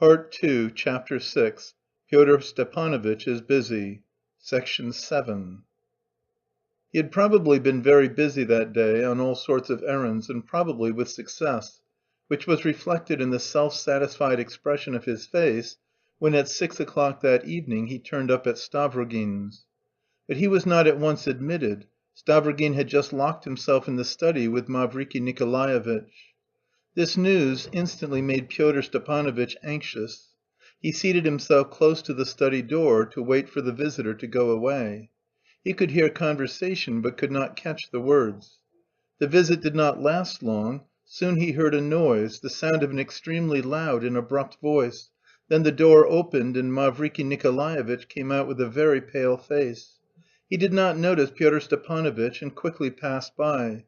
Part II, Chapter 6. Fyodor Stepanovitch is busy. Section 7. He had probably been very busy that day on all sorts of errands, and probably with success, which was reflected in the self-satisfied expression of his face when at 6 o'clock that evening he turned up at Stavrogin's. But he was not at once admitted. Stavrogin had just locked himself in the study with Mavriky Nikolaevitch. This news instantly made Pyotr Stepanovitch anxious. He seated himself close to the study door to wait for the visitor to go away. He could hear conversation, but could not catch the words. The visit did not last long. Soon he heard a noise, the sound of an extremely loud and abrupt voice. Then the door opened and Mavriky Nikolaevitch came out with a very pale face. He did not notice Pyotr Stepanovitch and quickly passed by.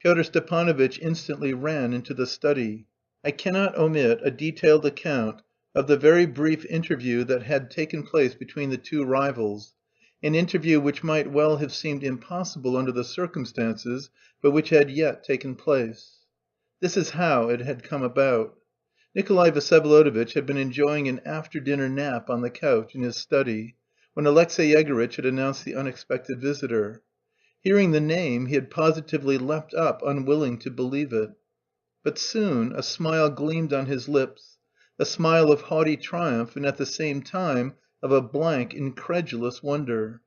Pyotr Stepanovitch instantly ran into the study. I cannot omit a detailed account of the very brief interview that had taken place between the two rivals, an interview which might well have seemed impossible under the circumstances, but which had yet taken place. This is how it had come about. Nikolay Vsyevolodovitch had been enjoying an after-dinner nap on the couch in his study, when Alexey Yegorytch had announced the unexpected visitor. Hearing the name, he had positively leapt up, unwilling to believe it. But soon a smile gleamed on his lips, a smile of haughty triumph and at the same time of a blank, incredulous wonder.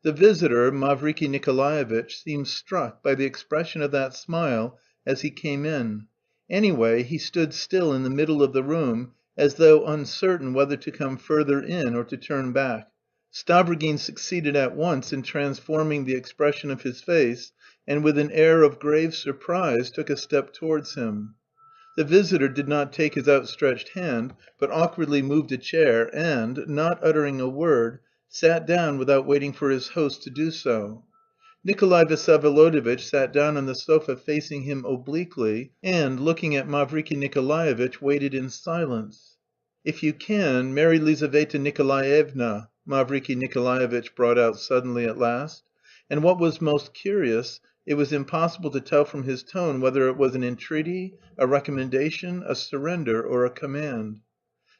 The visitor, Mavriky Nikolaevitch, seemed struck by the expression of that smile as he came in. Anyway, he stood still in the middle of the room, as though uncertain whether to come further in or to turn back. Stavrogin succeeded at once in transforming the expression of his face, and with an air of grave surprise took a step towards him. The visitor did not take his outstretched hand, but awkwardly moved a chair and, not uttering a word, sat down without waiting for his host to do so. Nikolay Vsyevolodovitch sat down on the sofa facing him obliquely, and, looking at Mavriky Nikolaevitch, waited in silence. "If you can, marry Lizaveta Nikolaevna," Mavriky Nikolaevitch brought out suddenly at last, and what was most curious, it was impossible to tell from his tone whether it was an entreaty, a recommendation, a surrender, or a command.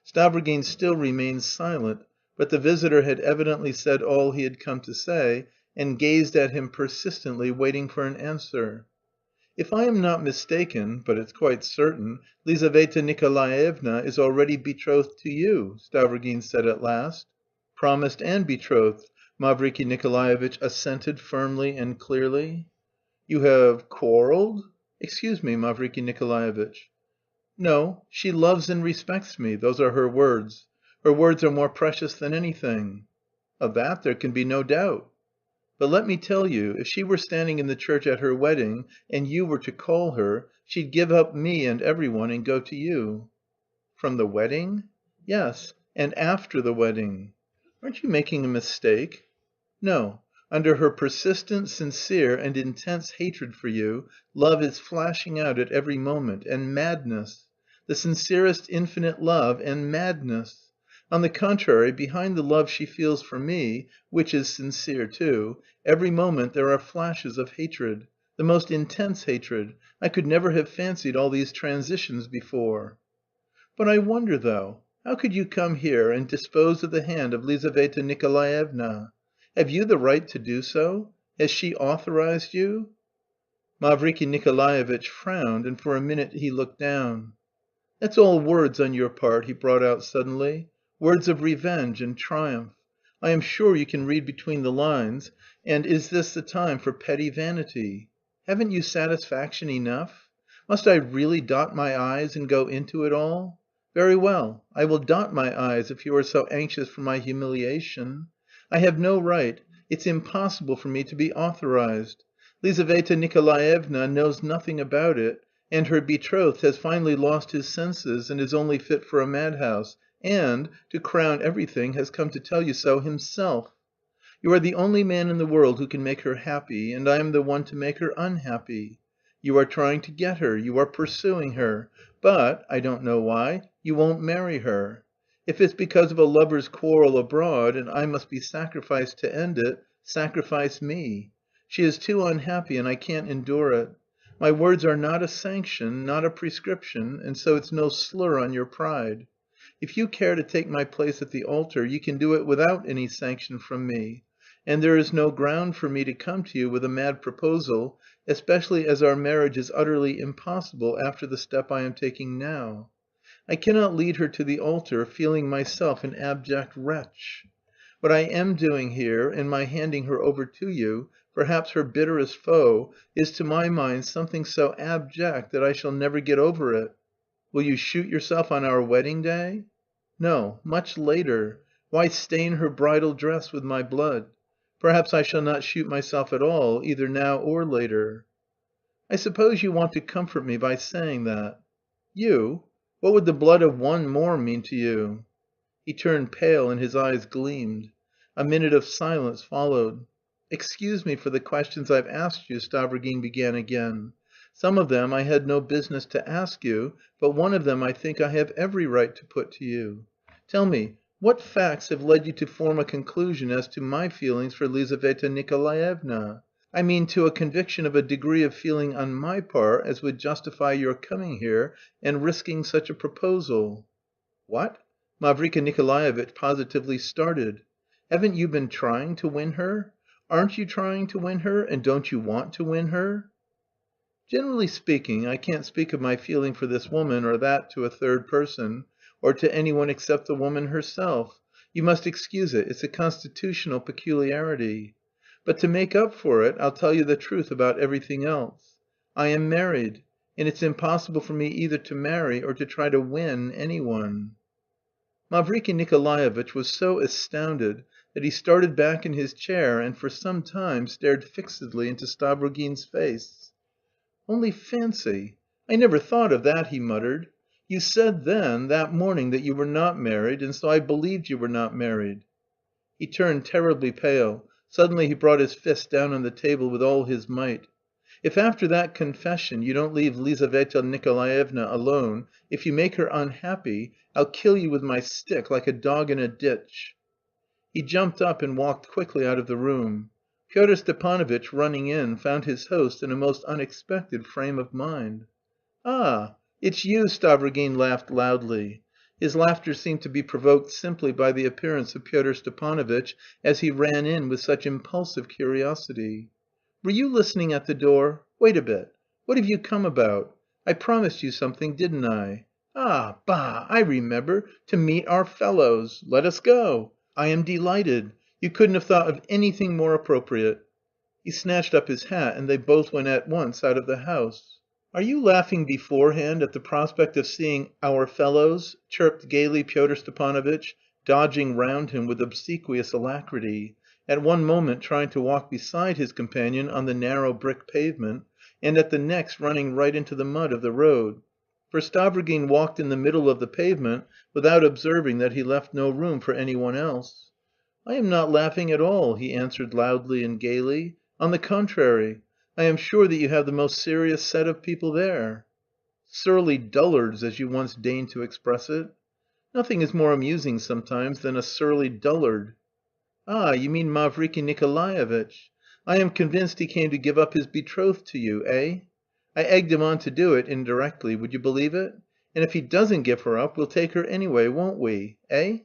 Stavrogin still remained silent, but the visitor had evidently said all he had come to say, and gazed at him persistently, waiting for an answer. "If I am not mistaken, but it's quite certain, Lizaveta Nikolaevna is already betrothed to you," Stavrogin said at last. "Promised and betrothed," Mavriky Nikolaevitch assented firmly and clearly. "You have quarrelled?" "Excuse me, Mavriky Nikolaevitch." "No, she loves and respects me, those are her words. Her words are more precious than anything." "Of that there can be no doubt." "But let me tell you, if she were standing in the church at her wedding, and you were to call her, she'd give up me and every one and go to you." "From the wedding?" "Yes, and after the wedding." "Aren't you making a mistake?" "No. Under her persistent, sincere, and intense hatred for you, love is flashing out at every moment, and madness. The sincerest infinite love and madness. On the contrary, behind the love she feels for me, which is sincere too, every moment there are flashes of hatred, the most intense hatred. I could never have fancied all these transitions before." "But I wonder, though, how could you come here and dispose of the hand of Lizaveta Nikolaevna? Have you the right to do so? Has she authorized you?" Mavriky Nikolaevitch frowned, and for a minute he looked down. "That's all words on your part," he brought out suddenly. "Words of revenge and triumph. I am sure you can read between the lines, and is this the time for petty vanity? Haven't you satisfaction enough? Must I really dot my i's and go into it all? Very well, I will dot my i's if you are so anxious for my humiliation. I have no right, it's impossible for me to be authorized. Lizaveta Nikolaevna knows nothing about it, and her betrothed has finally lost his senses and is only fit for a madhouse, and, to crown everything, has come to tell you so himself. You are the only man in the world who can make her happy, and I am the one to make her unhappy. You are trying to get her, you are pursuing her, but, I don't know why, you won't marry her. If it's because of a lover's quarrel abroad, and I must be sacrificed to end it, sacrifice me. She is too unhappy, and I can't endure it. My words are not a sanction, not a prescription, and so it's no slur on your pride. If you care to take my place at the altar, you can do it without any sanction from me, and there is no ground for me to come to you with a mad proposal, especially as our marriage is utterly impossible after the step I am taking now. I cannot lead her to the altar feeling myself an abject wretch. What I am doing here, in my handing her over to you, perhaps her bitterest foe, is to my mind something so abject that I shall never get over it. Will you shoot yourself on our wedding day? No, much later. Why stain her bridal dress with my blood? Perhaps I shall not shoot myself at all, either now or later. I suppose you want to comfort me by saying that. You? What would the blood of one more mean to you?" He turned pale and his eyes gleamed. A minute of silence followed. "Excuse me for the questions I've asked you," Stavrogin began again. "Some of them I had no business to ask you, but one of them I think I have every right to put to you. Tell me, what facts have led you to form a conclusion as to my feelings for Lizaveta Nikolaevna? I mean to a conviction of a degree of feeling on my part as would justify your coming here and risking such a proposal." "What?" Mavriky Nikolaevitch positively started. "Haven't you been trying to win her? Aren't you trying to win her, and don't you want to win her?" "Generally speaking, I can't speak of my feeling for this woman or that to a third person, or to anyone except the woman herself. You must excuse it, it's a constitutional peculiarity. But to make up for it, I'll tell you the truth about everything else. I am married, and it's impossible for me either to marry or to try to win anyone." Mavriky Nikolaevitch was so astounded that he started back in his chair and for some time stared fixedly into Stavrogin's face. "Only fancy! I never thought of that," he muttered. "You said then, that morning, that you were not married, and so I believed you were not married." He turned terribly pale. Suddenly he brought his fist down on the table with all his might. "If after that confession you don't leave Lizaveta Nikolaevna alone, if you make her unhappy, I'll kill you with my stick like a dog in a ditch." He jumped up and walked quickly out of the room. Pyotr Stepanovitch, running in, found his host in a most unexpected frame of mind. "Ah, it's you!" Stavrogin laughed loudly. His laughter seemed to be provoked simply by the appearance of Pyotr Stepanovitch as he ran in with such impulsive curiosity. "Were you listening at the door? Wait a bit. What have you come about? I promised you something, didn't I? Ah, bah! I remember, to meet our fellows. Let us go. I am delighted. You couldn't have thought of anything more appropriate." He snatched up his hat, and they both went at once out of the house. "Are you laughing beforehand at the prospect of seeing 'our fellows'?" chirped gaily Pyotr Stepanovitch, dodging round him with obsequious alacrity, at one moment trying to walk beside his companion on the narrow brick pavement, and at the next running right into the mud of the road. For Stavrogin walked in the middle of the pavement without observing that he left no room for any one else. "I am not laughing at all," he answered loudly and gaily. "On the contrary, I am sure that you have the most serious set of people there." "Surly dullards, as you once deigned to express it." "Nothing is more amusing sometimes than a surly dullard." "Ah, you mean Mavriky Nikolaevitch. I am convinced he came to give up his betrothed to you, eh? I egged him on to do it indirectly, would you believe it? And if he doesn't give her up, we'll take her anyway, won't we? Eh?"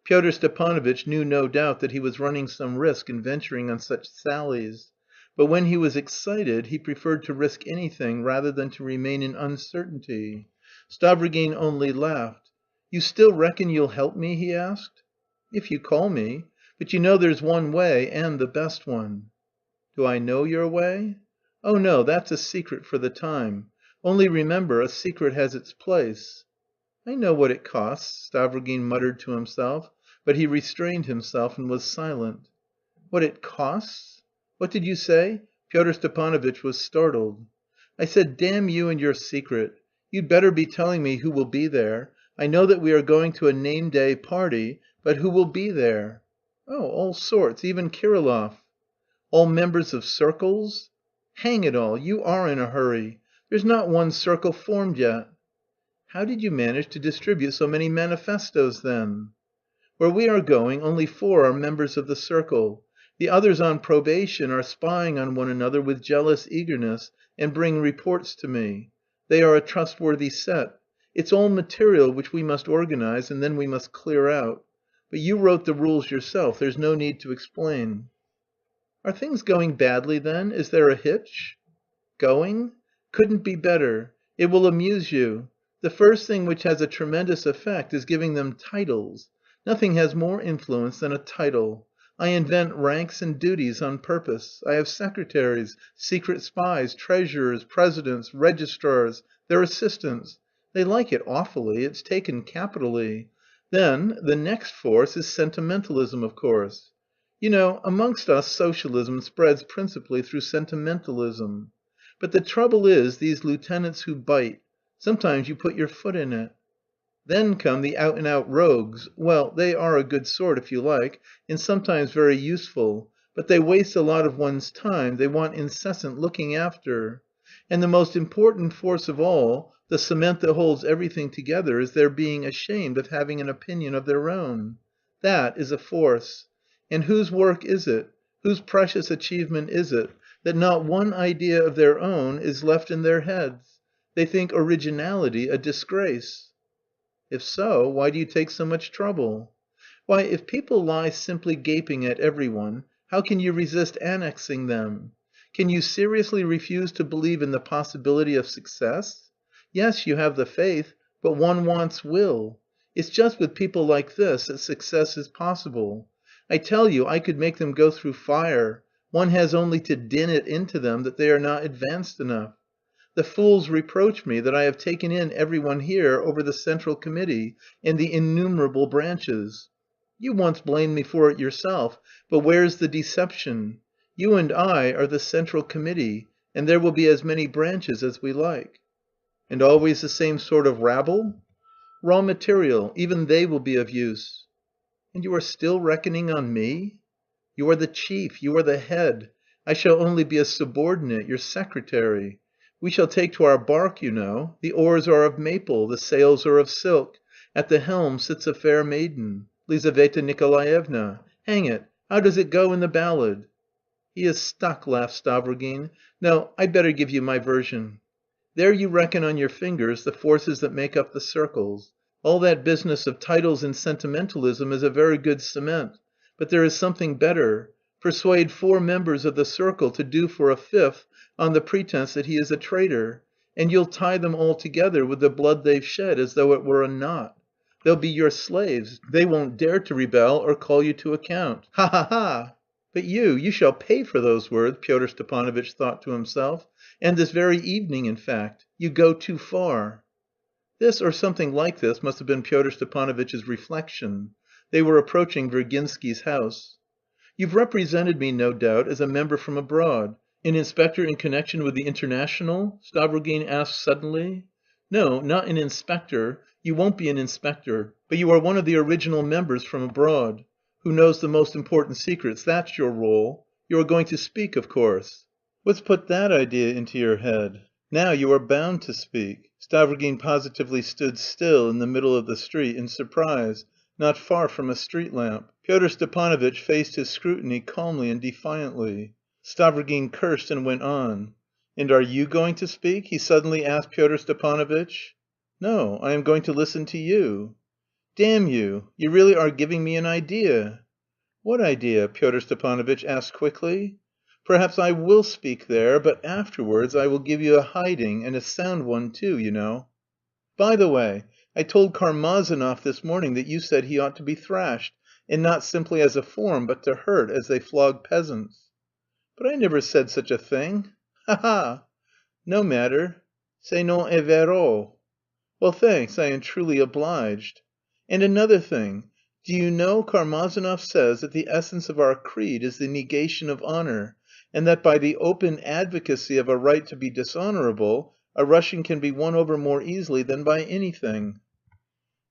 Pyotr Stepanovitch knew no doubt that he was running some risk in venturing on such sallies, but when he was excited he preferred to risk anything rather than to remain in uncertainty. Stavrogin only laughed. "You still reckon you'll help me?" he asked. "If you call me. But you know there's one way, and the best one." "Do I know your way?" "Oh no, that's a secret for the time. Only remember, a secret has its place." "I know what it costs," Stavrogin muttered to himself, but he restrained himself and was silent. "What it costs? What did you say?" Pyotr Stepanovitch was startled. "I said, damn you and your secret. You'd better be telling me who will be there. I know that we are going to a name‐day party, but who will be there?" "Oh, all sorts, even Kirillov." "All members of circles? Hang it all, you are in a hurry. There's not one circle formed yet." "How did you manage to distribute so many manifestoes then?" "Where we are going only 4 are members of the circle. The others on probation are spying on one another with jealous eagerness and bring reports to me. They are a trustworthy set. It's all material which we must organize, and then we must clear out. But you wrote the rules yourself, there's no need to explain." "Are things going badly then? Is there a hitch?" "Going? Couldn't be better. It will amuse you. The first thing which has a tremendous effect is giving them titles. Nothing has more influence than a title. I invent ranks and duties on purpose. I have secretaries, secret spies, treasurers, presidents, registrars, their assistants. They like it awfully, it's taken capitally. Then the next force is sentimentalism, of course. You know, amongst us Socialism spreads principally through sentimentalism. But the trouble is these lieutenants who bite. Sometimes you put your foot in it. Then come the out and out rogues. Well, they are a good sort if you like, and sometimes very useful, but they waste a lot of one's time, they want incessant looking after. And the most important force of all, the cement that holds everything together, is their being ashamed of having an opinion of their own. That is a force. And whose work is it, whose precious achievement is it, that not one idea of their own is left in their heads? They think originality a disgrace. If so, why do you take so much trouble? Why, if people lie simply gaping at every one, how can you resist annexing them? Can you seriously refuse to believe in the possibility of success? Yes, you have the faith, but one wants will. It's just with people like this that success is possible. I tell you, I could make them go through fire. One has only to din it into them that they are not advanced enough. The fools reproach me that I have taken in every one here over the Central Committee and the innumerable branches. You once blamed me for it yourself, but where's the deception? You and I are the Central Committee, and there will be as many branches as we like." "And always the same sort of rabble?" "Raw material. Even they will be of use." "And you are still reckoning on me?" "You are the chief, you are the head. I shall only be a subordinate, your secretary. We shall take to our bark, you know. The oars are of maple, the sails are of silk. At the helm sits a fair maiden. Lizaveta Nikolaevna. Hang it, how does it go in the ballad?" "He is stuck," laughed Stavrogin. "No, I'd better give you my version. There you reckon on your fingers the forces that make up the circles. All that business of titles and sentimentalism is a very good cement, but there is something better. Persuade 4 members of the circle to do for a 5th on the pretence that he is a traitor, and you'll tie them all together with the blood they've shed as though it were a knot. They'll be your slaves, they won't dare to rebel or call you to account. Ha ha ha!" "But you shall pay for those words," Pyotr Stepanovitch thought to himself, "and this very evening, in fact. You go too far." This or something like this must have been Pyotr Stepanovitch's reflection. They were approaching Virginsky's house. "You've represented me, no doubt, as a member from abroad. An inspector in connection with the International?" Stavrogin asked suddenly. "No, not an inspector. You won't be an inspector. But you are one of the original members from abroad. Who knows the most important secrets, that's your rôle. You are going to speak, of course." "What's put that idea into your head? Now you are bound to speak." Stavrogin positively stood still in the middle of the street in surprise, not far from a street lamp. Pyotr Stepanovitch faced his scrutiny calmly and defiantly. Stavrogin cursed and went on. "And are you going to speak?" he suddenly asked Pyotr Stepanovitch. "No, I am going to listen to you." "Damn you! You really are giving me an idea." "What idea?" Pyotr Stepanovitch asked quickly. "Perhaps I will speak there, but afterwards I will give you a hiding, and a sound one too, you know. By the way, I told Karmazinov this morning that you said he ought to be thrashed, and not simply as a form, but to hurt, as they flog peasants." "But I never said such a thing." "Ha ha!" "No matter. Ce non è vero." "Well, thanks, I am truly obliged." "And another thing. Do you know Karmazinov says that the essence of our creed is the negation of honour, and that by the open advocacy of a right to be dishonourable a Russian can be won over more easily than by anything."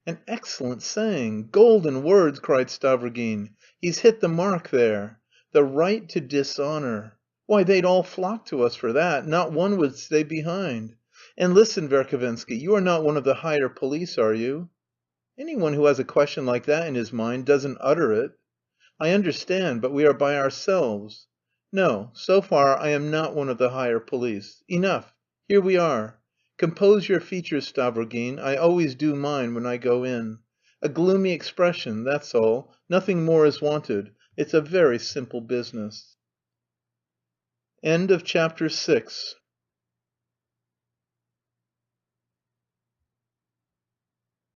"An excellent saying! Golden words!" cried Stavrogin. "He's hit the mark there. The right to dishonour. Why, they'd all flock to us for that, not one would stay behind. And listen, Verhovensky, you are not one of the higher police, are you?" "Any one who has a question like that in his mind doesn't utter it." "I understand, but we are by ourselves." "No, so far I am not one of the higher police. Enough! Here we are. Compose your features, Stavrogin. I always do mine when I go in. A gloomy expression, that's all, nothing more is wanted. It's a very simple business." CHAPTER VII.